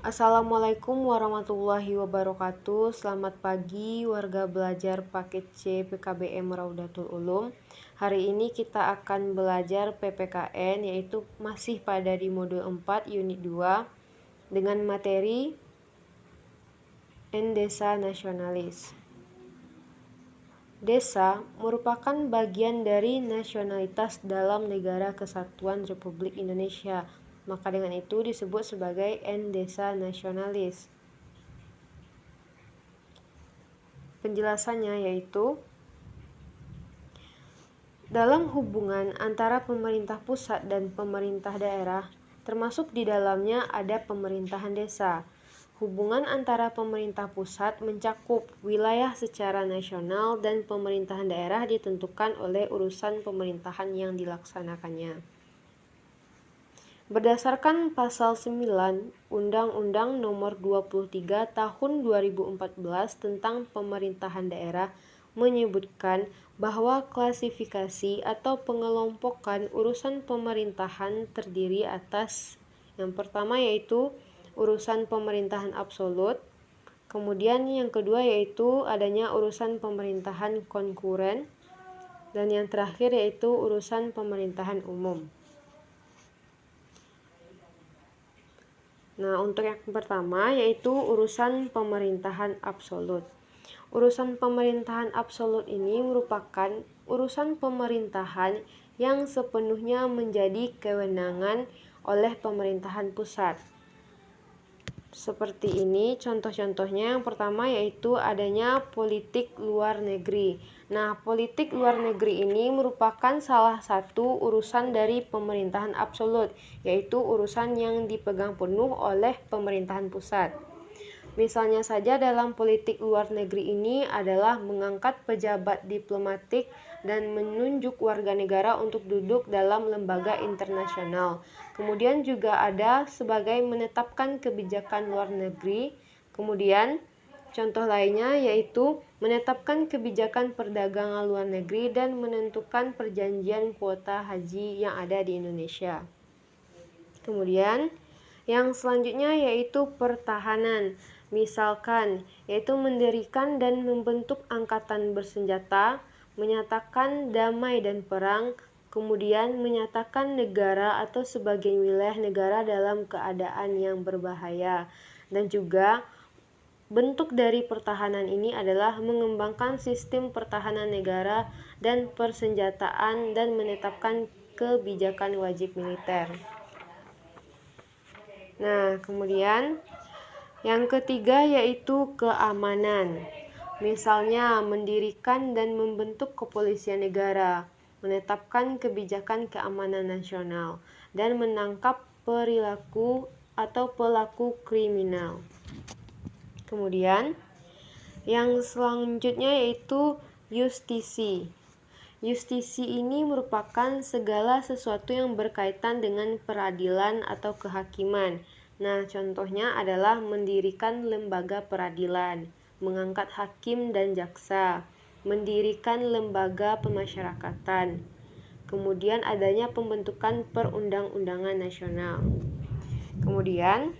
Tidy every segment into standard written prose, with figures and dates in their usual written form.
Assalamualaikum warahmatullahi wabarakatuh. Selamat pagi warga belajar paket C PKBM Raudatul Ulum. Hari ini kita akan belajar PPKN, yaitu masih pada di modul 4 unit 2 dengan materi Desa Nasionalis. Desa merupakan bagian dari nasionalitas dalam Negara Kesatuan Republik Indonesia. Maka dengan itu disebut sebagai Desa Nasionalis. Penjelasannya yaitu dalam hubungan antara pemerintah pusat dan pemerintah daerah, termasuk di dalamnya ada pemerintahan desa. Hubungan antara pemerintah pusat mencakup wilayah secara nasional dan pemerintahan daerah ditentukan oleh urusan pemerintahan yang dilaksanakannya. Berdasarkan Pasal 9 Undang-Undang Nomor 23 Tahun 2014 tentang Pemerintahan Daerah menyebutkan bahwa klasifikasi atau pengelompokan urusan pemerintahan terdiri atas yang pertama yaitu urusan pemerintahan absolut, kemudian yang kedua yaitu adanya urusan pemerintahan konkuren, dan yang terakhir yaitu urusan pemerintahan umum. Nah, untuk yang pertama yaitu urusan pemerintahan absolut. Urusan pemerintahan absolut ini merupakan urusan pemerintahan yang sepenuhnya menjadi kewenangan oleh pemerintahan pusat. Seperti ini contoh-contohnya. Yang pertama yaitu adanya politik luar negeri. Nah, politik luar negeri ini merupakan salah satu urusan dari pemerintahan absolut, yaitu urusan yang dipegang penuh oleh pemerintahan pusat. Misalnya saja dalam politik luar negeri ini adalah mengangkat pejabat diplomatik dan menunjuk warga negara untuk duduk dalam lembaga internasional. Kemudian juga ada sebagai menetapkan kebijakan luar negeri. Kemudian contoh lainnya yaitu menetapkan kebijakan perdagangan luar negeri dan menentukan perjanjian kuota haji yang ada di Indonesia. Kemudian yang selanjutnya yaitu pertahanan. Misalkan, yaitu mendirikan dan membentuk angkatan bersenjata, menyatakan damai dan perang, kemudian menyatakan negara atau sebagian wilayah negara dalam keadaan yang berbahaya. Dan juga bentuk dari pertahanan ini adalah mengembangkan sistem pertahanan negara dan persenjataan dan menetapkan kebijakan wajib militer. Nah, kemudian yang ketiga yaitu keamanan. Misalnya mendirikan dan membentuk kepolisian negara, menetapkan kebijakan keamanan nasional, dan menangkap perilaku atau pelaku kriminal. Kemudian yang selanjutnya yaitu justisi. Justisi ini merupakan segala sesuatu yang berkaitan dengan peradilan atau kehakiman. Nah, contohnya adalah mendirikan lembaga peradilan, mengangkat hakim dan jaksa, mendirikan lembaga pemasyarakatan, kemudian adanya pembentukan perundang-undangan nasional. Kemudian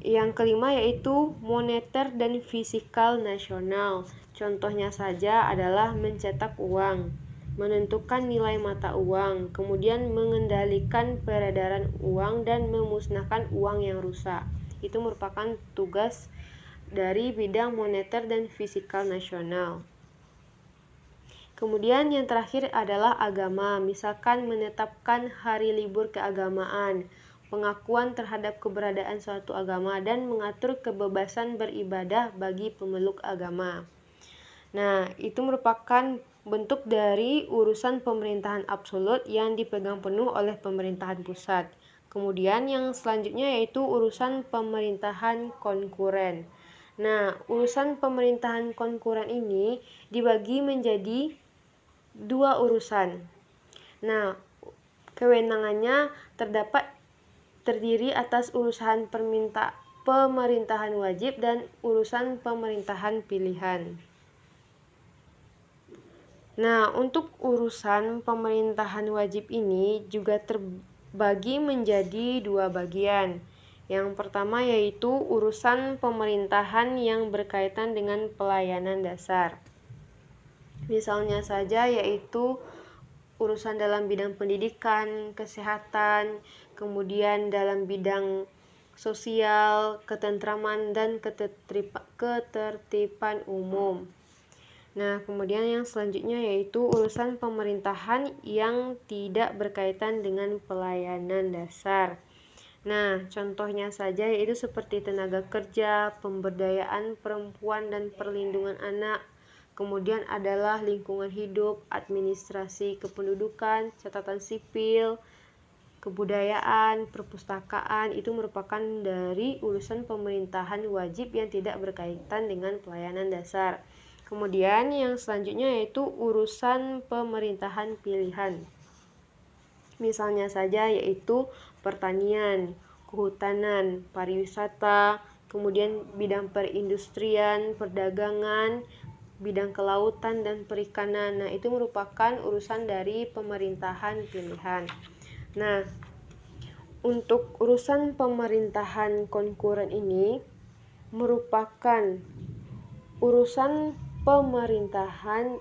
yang kelima yaitu moneter dan fiskal nasional. Contohnya saja adalah mencetak uang, menentukan nilai mata uang, kemudian mengendalikan peredaran uang dan memusnahkan uang yang rusak. Itu merupakan tugas dari bidang moneter dan fiskal nasional. Kemudian yang terakhir adalah agama, misalkan menetapkan hari libur keagamaan, pengakuan terhadap keberadaan suatu agama, dan mengatur kebebasan beribadah bagi pemeluk agama. Nah, itu merupakan bentuk dari urusan pemerintahan absolut yang dipegang penuh oleh pemerintahan pusat. Kemudian yang selanjutnya yaitu urusan pemerintahan konkuren. Nah, urusan pemerintahan konkuren ini dibagi menjadi dua urusan. Nah, kewenangannya terdiri atas urusan pemerintahan wajib dan urusan pemerintahan pilihan. Nah, untuk urusan pemerintahan wajib ini juga terbagi menjadi dua bagian. Yang pertama yaitu urusan pemerintahan yang berkaitan dengan pelayanan dasar. Misalnya saja yaitu urusan dalam bidang pendidikan, kesehatan, kemudian dalam bidang sosial, ketentraman, dan ketertiban umum. Nah, kemudian yang selanjutnya yaitu urusan pemerintahan yang tidak berkaitan dengan pelayanan dasar. Nah, contohnya saja yaitu seperti tenaga kerja, pemberdayaan perempuan dan perlindungan anak. Kemudian adalah lingkungan hidup, administrasi kependudukan, catatan sipil, kebudayaan, perpustakaan. Itu merupakan dari urusan pemerintahan wajib yang tidak berkaitan dengan pelayanan dasar. Kemudian yang selanjutnya yaitu urusan pemerintahan pilihan. Misalnya saja yaitu pertanian, kehutanan, pariwisata, kemudian bidang perindustrian, perdagangan, bidang kelautan dan perikanan. Nah, itu merupakan urusan dari pemerintahan pilihan. Nah, untuk urusan pemerintahan konkuren ini merupakan urusan pemerintahan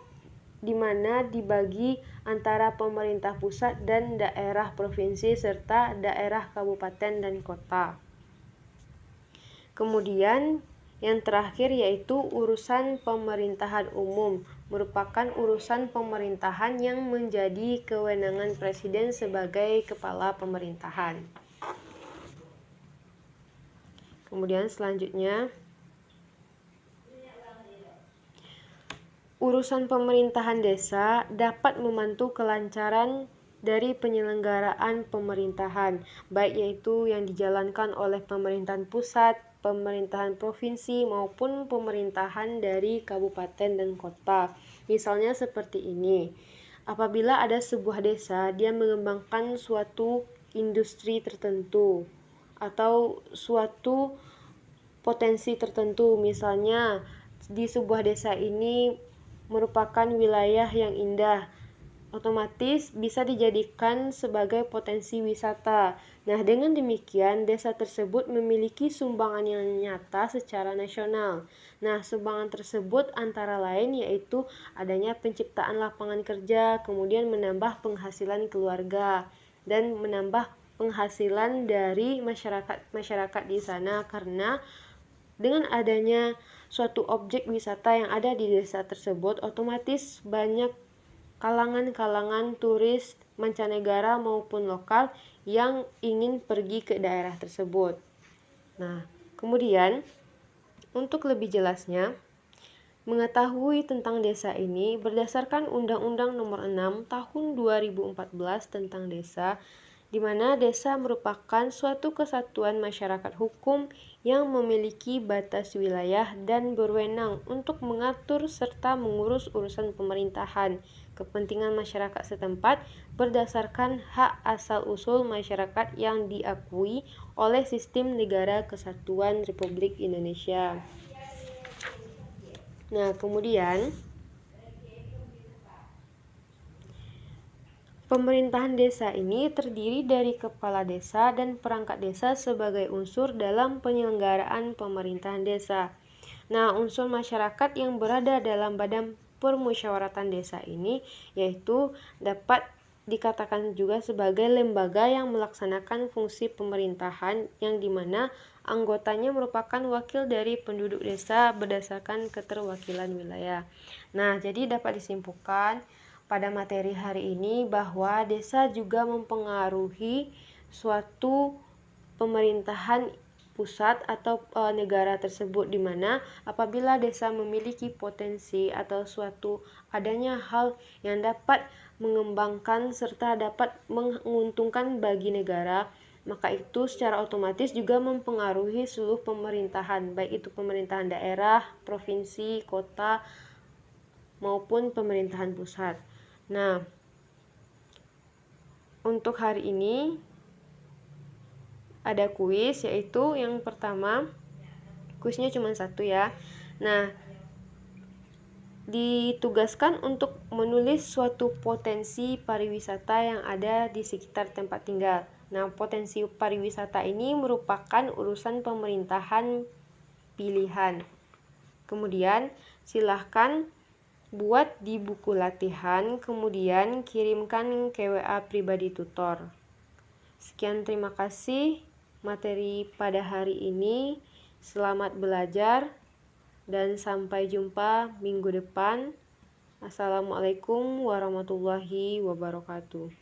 di mana dibagi antara pemerintah pusat dan daerah provinsi serta daerah kabupaten dan kota. Kemudian yang terakhir yaitu urusan pemerintahan umum, merupakan urusan pemerintahan yang menjadi kewenangan presiden sebagai kepala pemerintahan. Kemudian selanjutnya, urusan pemerintahan desa dapat membantu kelancaran dari penyelenggaraan pemerintahan, baik yaitu yang dijalankan oleh pemerintahan pusat, pemerintahan provinsi, maupun pemerintahan dari kabupaten dan kota. Misalnya seperti ini, apabila ada sebuah desa, dia mengembangkan suatu industri tertentu atau suatu potensi tertentu, misalnya di sebuah desa ini merupakan wilayah yang indah, otomatis bisa dijadikan sebagai potensi wisata. Nah, dengan demikian desa tersebut memiliki sumbangan yang nyata secara nasional. Nah, sumbangan tersebut antara lain yaitu adanya penciptaan lapangan kerja, kemudian menambah penghasilan keluarga dan menambah penghasilan dari masyarakat di sana, karena dengan adanya suatu objek wisata yang ada di desa tersebut, otomatis banyak kalangan-kalangan turis mancanegara maupun lokal yang ingin pergi ke daerah tersebut. Nah, kemudian untuk lebih jelasnya, mengetahui tentang desa ini berdasarkan Undang-Undang Nomor 6 Tahun 2014 tentang desa, di mana desa merupakan suatu kesatuan masyarakat hukum yang memiliki batas wilayah dan berwenang untuk mengatur serta mengurus urusan pemerintahan, kepentingan masyarakat setempat berdasarkan hak asal-usul masyarakat yang diakui oleh Sistem Negara Kesatuan Republik Indonesia. Nah, kemudian pemerintahan desa ini terdiri dari kepala desa dan perangkat desa sebagai unsur dalam penyelenggaraan pemerintahan desa. Nah, unsur masyarakat yang berada dalam badan permusyawaratan desa ini yaitu dapat dikatakan juga sebagai lembaga yang melaksanakan fungsi pemerintahan, yang dimana anggotanya merupakan wakil dari penduduk desa berdasarkan keterwakilan wilayah. Nah, jadi dapat disimpulkan pada materi hari ini bahwa desa juga mempengaruhi suatu pemerintahan pusat atau negara tersebut, di mana apabila desa memiliki potensi atau suatu adanya hal yang dapat mengembangkan serta dapat menguntungkan bagi negara, maka itu secara otomatis juga mempengaruhi seluruh pemerintahan, baik itu pemerintahan daerah, provinsi, kota, maupun pemerintahan pusat. Nah, untuk hari ini ada kuis, yaitu yang pertama, kuisnya cuma satu ya. Nah, ditugaskan untuk menulis suatu potensi pariwisata yang ada di sekitar tempat tinggal. Nah, potensi pariwisata ini merupakan urusan pemerintahan pilihan. Kemudian, silahkan buat di buku latihan, kemudian kirimkan ke WA pribadi tutor. Sekian, terima kasih materi pada hari ini. Selamat belajar dan sampai jumpa minggu depan. Assalamualaikum warahmatullahi wabarakatuh.